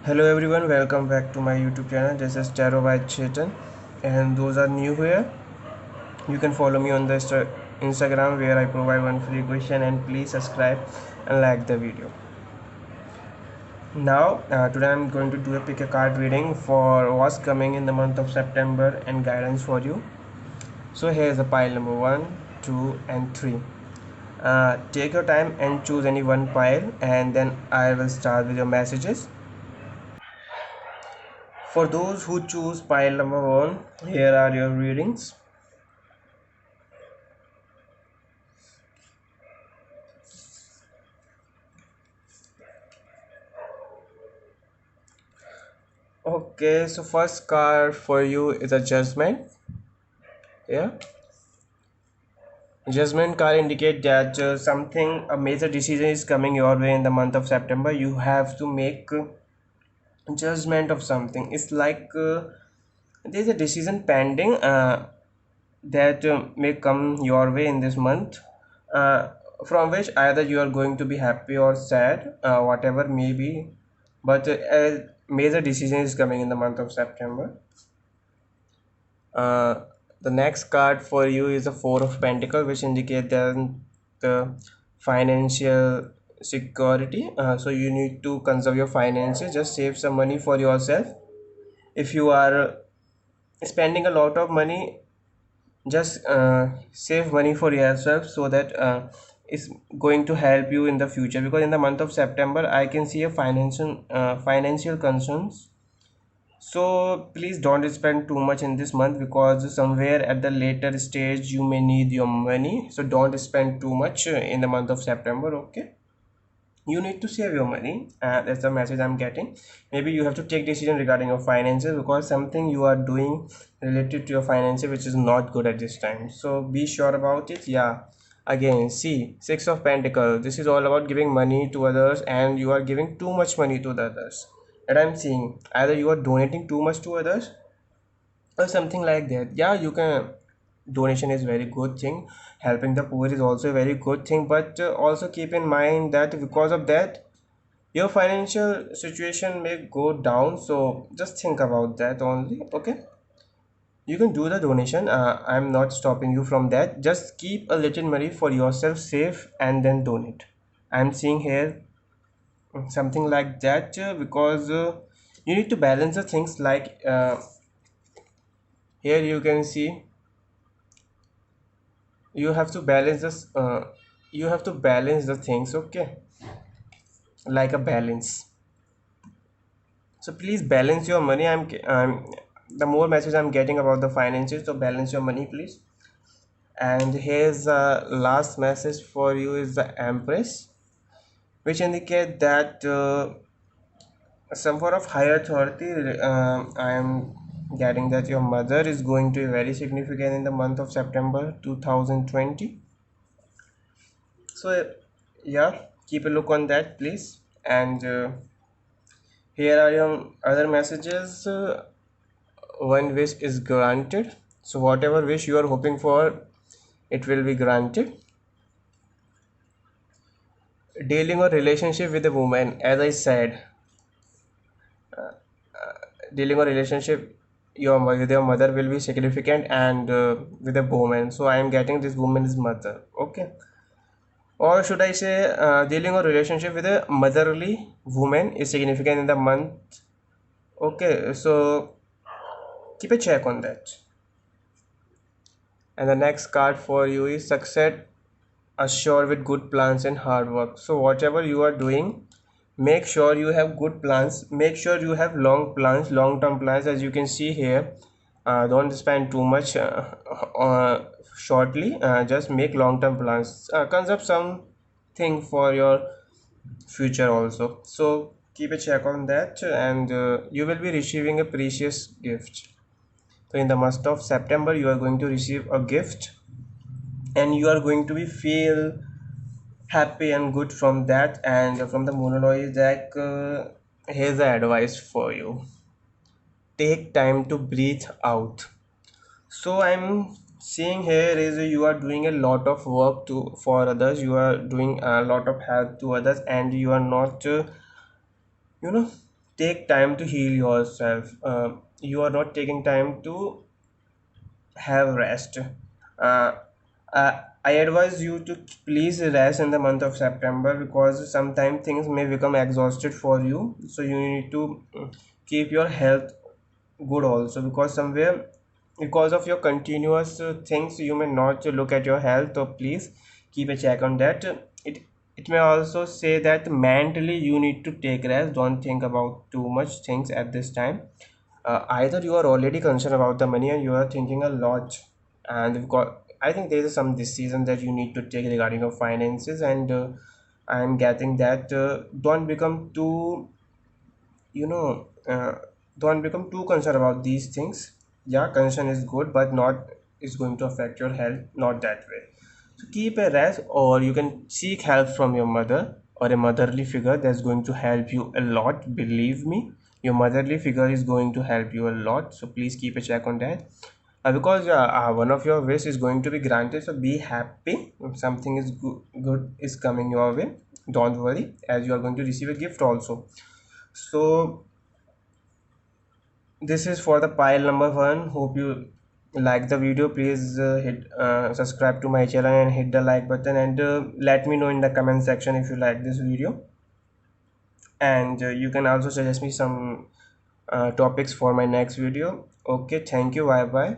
Hello everyone, welcome back to my YouTube channel. This is Tarot by Chetan, and those are new here. You can follow me on the Instagram where I provide one free question, and please subscribe and like the video. Now, today I'm going to do a pick a card reading for what's coming in the month of September and guidance for you. So here's the pile number 1, 2, and 3. Take your time and choose any one pile, and then I will start with your messages. For those who choose pile number 1, here are your readings. Okay, so first card for you is a judgment. Yeah, judgment card indicate that a major decision is coming your way in the month of September. You have to make judgment of something. It's like there's a decision pending that may come your way in this month, uh, from which either you are going to be happy or sad, whatever may be, but a major decision is coming in the month of September. uh, the next card for you is the Four of Pentacles, which indicate that the financial security. So you need to conserve your finances, just save some money for yourself. If you are spending a lot of money, just save money for yourself, so that it's going to help you in the future, because in the month of September I can see a financial concerns. So please don't spend too much in this month, because somewhere at the later stage you may need your money. So don't spend too much in the month of September. Okay, you need to save your money. That's the message I'm getting. Maybe you have to take decision regarding your finances, because something you are doing related to your finances which is not good at this time, so be sure about it. Yeah, again, see, Six of Pentacles, this is all about giving money to others, and you are giving too much money to the others. And I'm seeing either you are donating too much to others or something like that. Yeah, you can, donation is very good thing, helping the poor is also a very good thing, but also keep in mind that because of that your financial situation may go down. So just think about that only. Okay, you can do the donation. I'm not stopping you from that. Just keep a little money for yourself safe and then donate. I'm seeing here something like that, because you need to balance the things, like here you can see you have to balance this, you have to balance the things. Okay, like a balance. So please balance your money. I'm the more message I'm getting about the finances, so balance your money please. And here's the last message for you is the Empress, which indicate that some sort of higher authority. I am getting that your mother is going to be very significant in the month of September 2020. So yeah, keep a look on that please. And here are your other messages. One wish is granted, so whatever wish you are hoping for, it will be granted. Dealing or relationship with a woman, as I said, dealing or relationship with your mother will be significant, and with a woman, so I am getting this woman is mother. Okay, or should I say dealing or relationship with a motherly woman is significant in the month. Okay, so keep a check on that. And the next card for you is success assured with good plans and hard work. So whatever you are doing, make sure you have good plans, make sure you have long plans, long term plans. As you can see here, don't spend too much shortly. Just make long term plans, conserve something for your future also. So keep a check on that, and you will be receiving a precious gift. So in the month of September you are going to receive a gift, and you are going to be feel happy and good from that. And from the monologue deck, here's the advice for you: take time to breathe out. So I'm seeing here is you are doing a lot of work to for others, you are doing a lot of help to others, and you are not you know take time to heal yourself. You are not taking time to have rest. Uh, I advise you to please rest in the month of September because sometimes things may become exhausted for you. So you need to keep your health good also, because somewhere because of your continuous things you may not look at your health. So please keep a check on that. It may also say that mentally you need to take rest. Don't think about too much things at this time. Either you are already concerned about the money and you are thinking a lot, and you've got, I think there is some decision that you need to take regarding your finances, and I'm getting that don't become too, you know uh, don't become too concerned about these things. Yeah, concern is good, but not is going to affect your health, not that way. So keep a rest, or you can seek help from your mother or a motherly figure. That's going to help you a lot, believe me. Your motherly figure is going to help you a lot, so please keep a check on that. Because one of your wish is going to be granted, so be happy if something is good is coming your way. Don't worry, as you are going to receive a gift also. So this is for the pile number one. Hope you like the video. Please hit subscribe to my channel and hit the like button, and let me know in the comment section if you like this video. And you can also suggest me some topics for my next video. Okay, thank you, bye bye.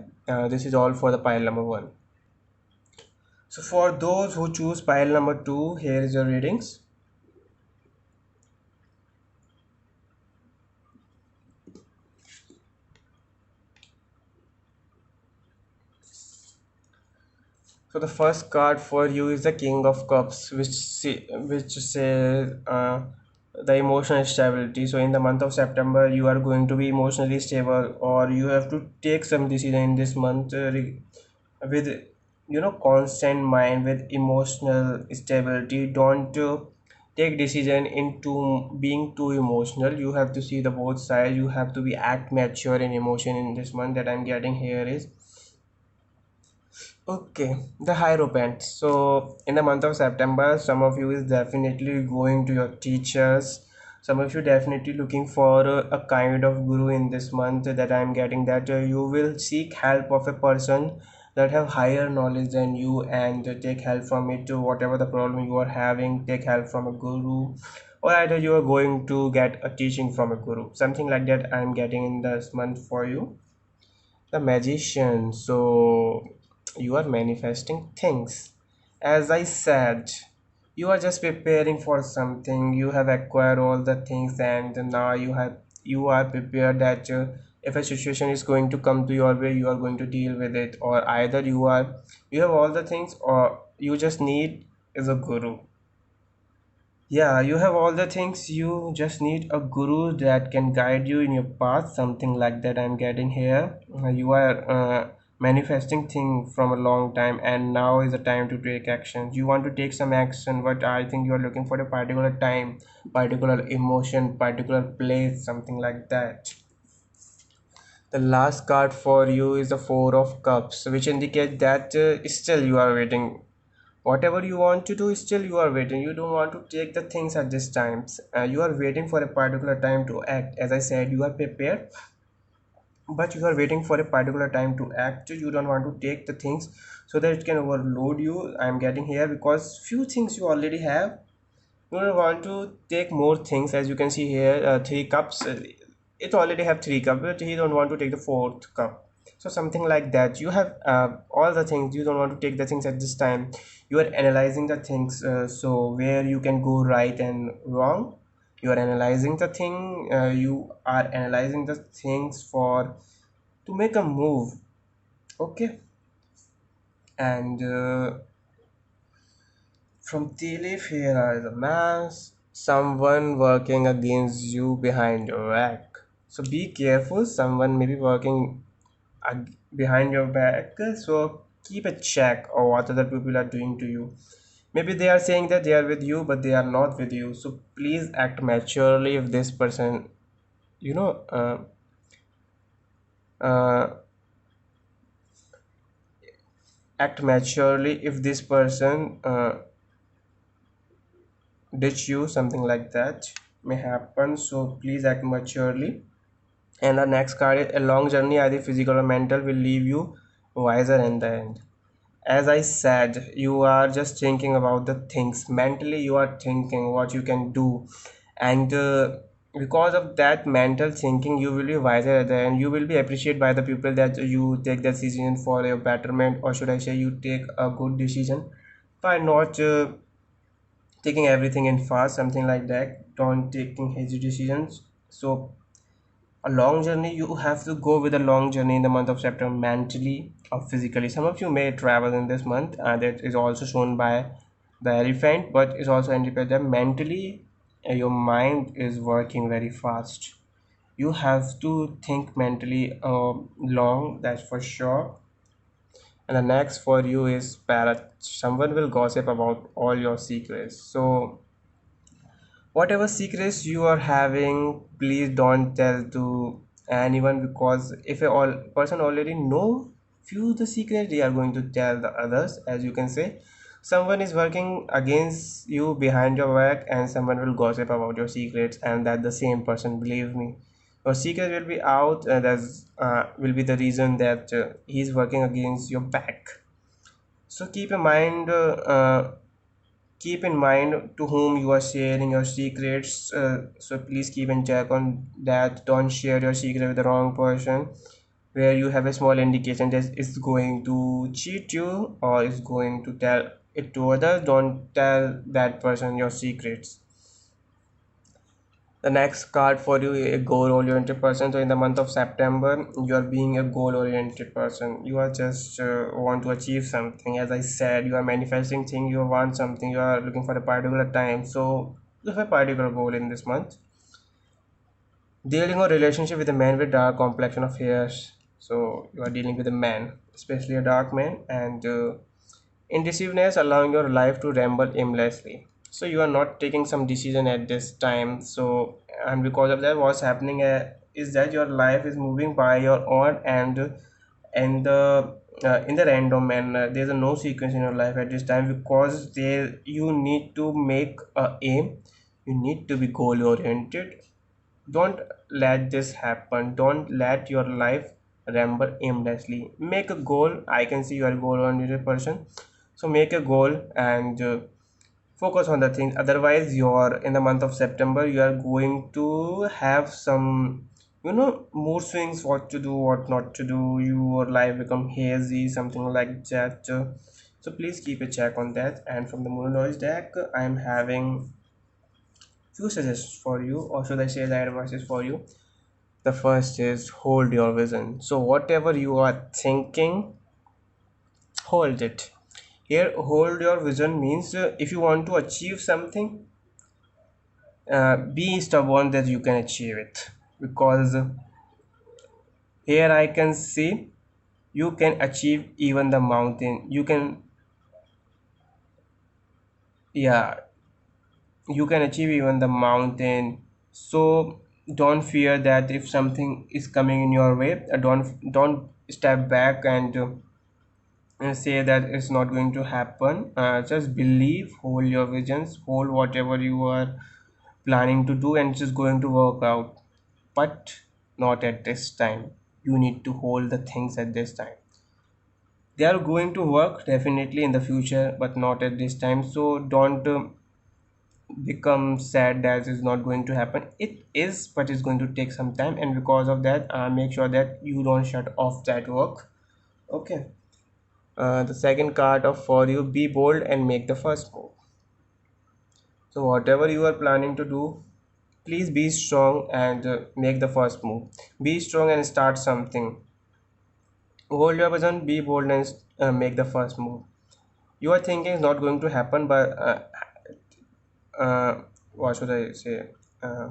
This is all for the pile number one. So for those who choose pile number two, here is your readings. So the first card for you is the King of Cups, which says the emotional stability. So in the month of September, you are going to be emotionally stable, or you have to take some decision in this month with constant mind, with emotional stability. Don't take decision into being too emotional. You have to see the both sides. You have to be act mature in emotion in this month. That I'm getting here is okay, the Hierophant. So, in the month of September, some of you is definitely going to your teachers. Some of you definitely looking for a kind of guru in this month, that I am getting, that you will seek help of a person that have higher knowledge than you, and take help from it to whatever the problem you are having. Take help from a guru, or either you are going to get a teaching from a guru. Something like that I am getting in this month for you. The Magician. So you are manifesting things. As I said, you are just preparing for something. You have acquired all the things, and now you are prepared that if a situation is going to come to your way, you are going to deal with it. Or either you have all the things, or you just need is a guru. Yeah, you have all the things. You just need a guru that can guide you in your path, something like that. I'm getting here. You are manifesting thing from a long time, and now is the time to take action. You want to take some action, but I think you are looking for a particular time, particular emotion, particular place, something like that. The last card for you is the Four of Cups, which indicate that still you are waiting. Whatever you want to do, still you are waiting. You don't want to take the things at this time. You are waiting for a particular time to act. As I said, you are prepared, but you are waiting for a particular time to act. You don't want to take the things so that it can overload you. I'm getting here because few things you already have. You don't want to take more things. As you can see here, three cups. It already have three cups, but he don't want to take the fourth cup. So something like that. You have all the things. You don't want to take the things at this time. You are analyzing the things. So where you can go right and wrong. You are analyzing the thing. You are analyzing the things for to make a move. Okay, and from tea leaf, here are the mass. Someone working against you behind your back. So be careful. Someone may be working behind your back. So keep a check of what other people are doing to you. Maybe they are saying that they are with you, but they are not with you. So please act maturely if this person, you know, uh, uh, act maturely if this person ditch you, something like that. may happen, so please act maturely. And the next card is a long journey, either physical or mental, will leave you wiser in the end. As I said, you are just thinking about the things. Mentally, you are thinking what you can do. And because of that mental thinking, you will be wiser at the end. You will be appreciated by the people that you take that decision for your betterment, or should I say, you take a good decision by not taking everything in fast, something like that. Don't taking hasty decisions. So a long journey, you have to go with a long journey in the month of September, mentally or physically. Some of you may travel in this month, that is also shown by the elephant, but it's also indicated that mentally your mind is working very fast. You have to think mentally long, that's for sure. And the next for you is parrot. Someone will gossip about all your secrets. So whatever secrets you are having, please don't tell to anyone, because if a all person already know few the secret, they are going to tell the others. As you can say, someone is working against you behind your back, and someone will gossip about your secrets, and that the same person, believe me, your secret will be out, and that's will be the reason that he's working against your back. So keep in mind to whom you are sharing your secrets, so please keep in check on that. Don't share your secret with the wrong person, where you have a small indication that it's going to cheat you or is going to tell it to others. Don't tell that person your secrets. The next card for you, a goal oriented person. So in the month of September, you are being a goal oriented person. You are just want to achieve something. As I said, you are manifesting thing, you want something, you are looking for a particular time, so you have a particular goal in this month. Dealing a relationship with a man with dark complexion of hairs. So you are dealing with a man, especially a dark man. And indecisiveness, allowing your life to ramble aimlessly. So you are not taking some decision at this time. So, and because of that, what's happening is that your life is moving by your own, and the in the random manner. There's a no sequence in your life at this time, because there you need to make a aim. You need to be goal oriented. Don't let this happen. Don't let your life ramble aimlessly. Make a goal. I can see you are a goal oriented person, so make a goal and focus on the things. Otherwise, you're in the month of September, you are going to have some, mood swings, what to do, what not to do. Your life become hazy, something like that. So please keep a check on that. And from the moon noise deck, I am having few suggestions for you, or should I say the advices for you. The first is hold your vision. So whatever you are thinking, hold it. Here, hold your vision means if you want to achieve something, be stubborn that you can achieve it. Because here I can see you can achieve even the mountain. You can, yeah, you can achieve even the mountain. So don't fear that if something is coming in your way, don't step back and say that it's not going to happen. Just believe, hold your visions, hold whatever you are planning to do, and it's just going to work out. But not at this time. You need to hold the things at this time. They are going to work definitely in the future, but not at this time. So don't become sad that it's not going to happen. It is, but it's going to take some time, and because of that, make sure that you don't shut off that work. Okay. The second card of for you, be bold and make the first move. So whatever you are planning to do, please be strong and make the first move. Be strong and start something. Hold your vision, be bold and make the first move. You are thinking it's not going to happen, but what should I say? Uh,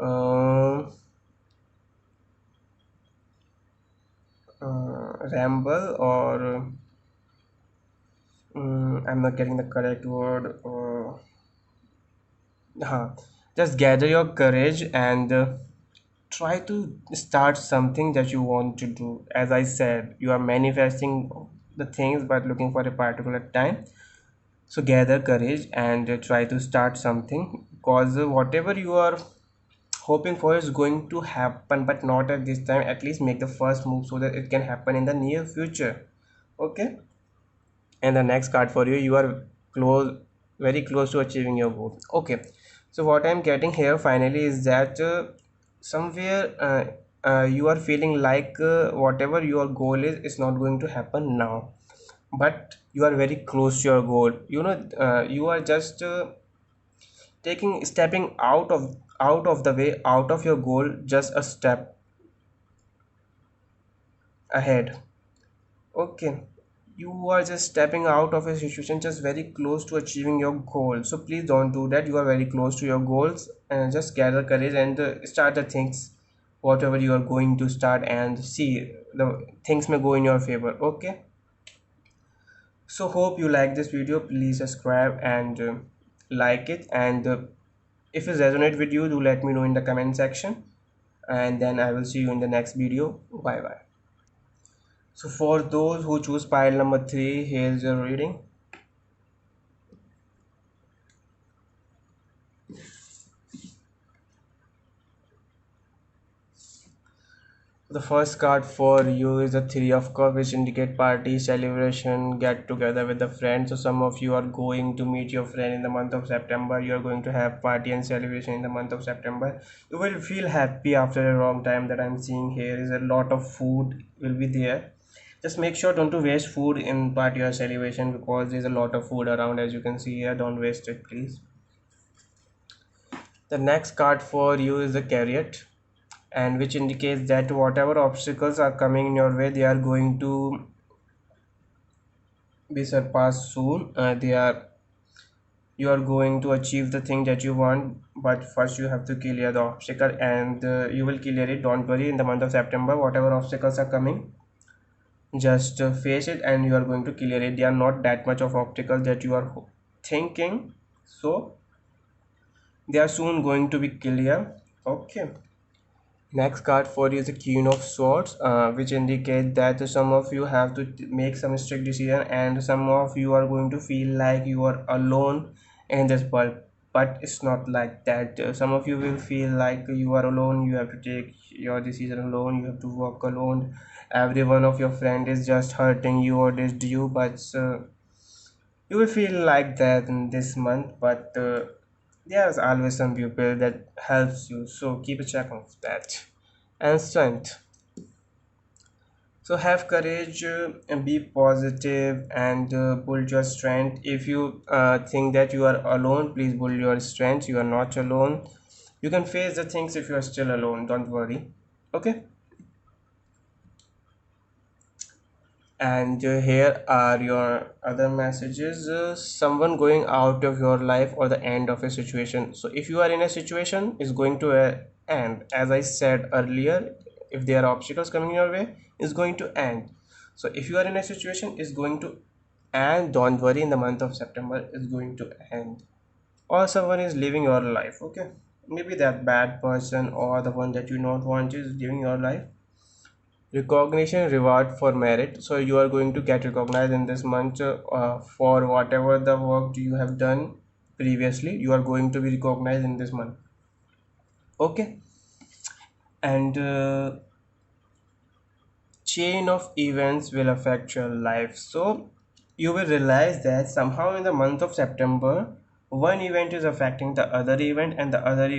uh, Ramble, or I'm not getting the correct word. Just gather your courage and try to start something that you want to do. As I said, you are manifesting the things but looking for a particular time. So gather courage and try to start something. cause whatever you are hoping for is going to happen, but not at this time. At least make the first move so that it can happen in the near future. Okay. And the next card for you, you are close, very close to achieving your goal. Okay. So what I'm getting here finally is that somewhere you are feeling like whatever your goal is not going to happen now, but you are very close to your goal. You are just taking stepping out of the way, out of your goal, just a step ahead. Okay. You are just stepping out of a situation just very close to achieving your goal. So please don't do that. You are very close to your goals, and just gather courage and start the things, whatever you are going to start, and see the things may go in your favor. Okay. So hope you like this video. Please subscribe and like it. And if it resonate with you, do let me know in the comment section. And then I will see you in the next video. Bye bye. So for those who choose pile number 3, here's your reading. The first card for you is the Three of Cups, which indicate party, celebration, get together with the friends. So some of you are going to meet your friend in the month of September. You are going to have party and celebration in the month of September. You will feel happy after a long time. That I'm seeing here is a lot of food will be there. Just make sure don't to waste food in party or celebration, because there's a lot of food around, as you can see here. Don't waste it, please. The next card for you is the Chariot, and which indicates that whatever obstacles are coming in your way, they are going to be surpassed soon. You are going to achieve the thing that you want, but first you have to clear the obstacle, and you will clear it. Don't worry. In the month of September, whatever obstacles are coming, just face it, and you are going to clear it. They are not that much of obstacles that you are thinking, so they are soon going to be clear. Okay. Next card for you is the Queen of Swords, which indicate that some of you have to make some strict decision, and some of you are going to feel like you are alone in this world. But it's not like that. Some of you will feel like you are alone. You have to take your decision alone. You have to work alone. Every one of your friend is just hurting you or dissed you, but you will feel like that in this month. But there's always some people that helps you, so keep a check on that. And strength, so have courage, and be positive, and build your strength. If you think that you are alone, please build your strength. You are not alone. You can face the things if you are still alone, don't worry. Okay. And here are your other messages. Someone going out of your life, or the end of a situation. So if you are in a situation, is going to end, as I said earlier. If there are obstacles coming your way, is going to end. So if you are in a situation, is going to end. Don't worry, in the month of September is going to end. Or someone is living your life. Okay, maybe that bad person or the one that you not want is living your life. Recognition, reward for merit. So you are going to get recognized in this month for whatever the work you have done previously. You are going to be recognized in this month. Okay. And chain of events will affect your life. So you will realize that somehow in the month of September, one event is affecting the other event, and the other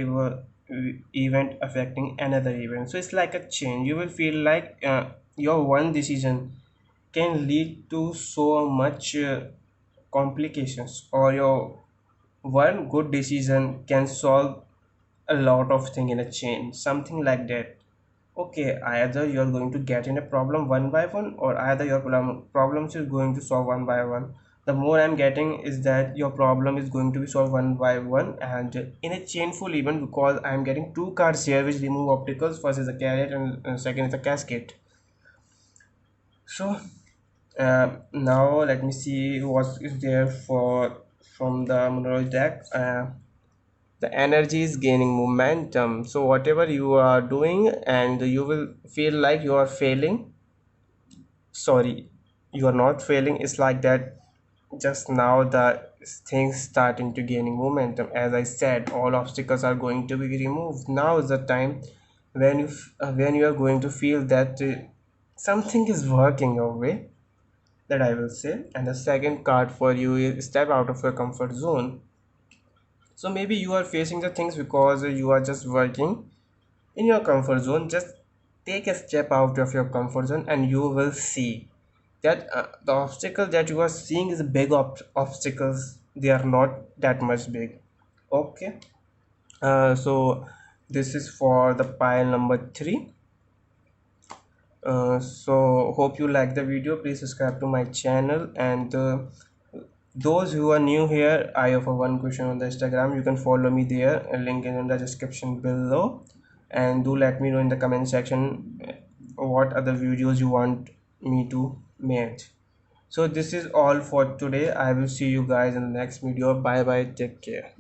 event affecting another event. So it's like a chain. You will feel like your one decision can lead to so much complications, or your one good decision can solve a lot of thing in a chain, something like that. Okay, either you are going to get in a problem one by one, or either your problems is going to solve one by one. The more I'm getting is that your problem is going to be solved one by one, and in a chainful event, because I'm getting two cards here which remove obstacles. First is a carrot, and second is a cascade. So now let me see what is there for from the Monroe deck. The energy is gaining momentum. So whatever you are doing, and you will feel like you are failing. Sorry, you are not failing. It's like that just now the things starting to gaining momentum. As I said, all obstacles are going to be removed. Now is the time when when you are going to feel that something is working your way, that I will say. And the second card for you is step out of your comfort zone. So maybe you are facing the things because you are just working in your comfort zone. Just take a step out of your comfort zone and you will see that the obstacle that you are seeing is big obstacles. They are not that much big. Okay. So this is for the pile number 3. So hope you like the video. Please subscribe to my channel. And those who are new here, I offer one question on the Instagram. You can follow me there. A link is in the description below. And do let me know in the comment section what other videos you want me to make. So this is all for today. I will see you guys in the next video. Bye bye. Take care.